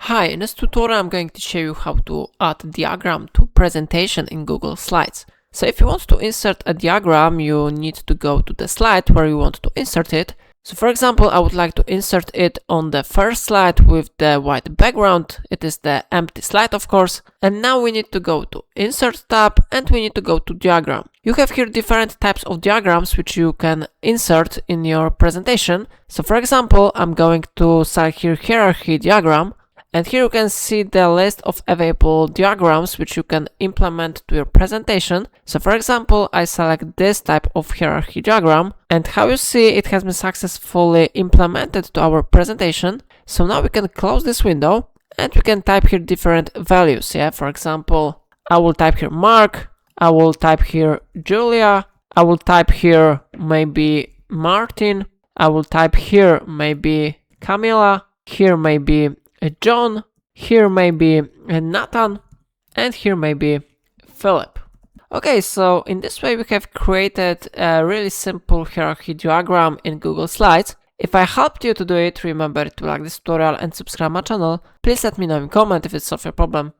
Hi, in this tutorial I'm going to show you how to add a diagram to presentation in Google Slides. So if you want to insert a diagram, you need to go to the slide where you want to insert it. So for example, I would like to insert it on the first slide with the white background. It is the empty slide, of course. And now we need to go to Insert tab and we need to go to Diagram. You have here different types of diagrams which you can insert in your presentation. So for example, I'm going to select here Hierarchy diagram. And here you can see the list of available diagrams which you can implement to your presentation. So for example, I select this type of hierarchy diagram, and how you see it has been successfully implemented to our presentation. So now we can close this window and we can type here different values. Yeah, for example, I will type here Mark, I will type here Julia, I will type here maybe Martin, I will type here maybe Camilla, here maybe John, here maybe Nathan, and here maybe Philip. Okay, so in this way we have created a really simple hierarchy diagram in Google Slides. If I helped you to do it, remember to like this tutorial and subscribe my channel. Please let me know in comment if it solves your problem.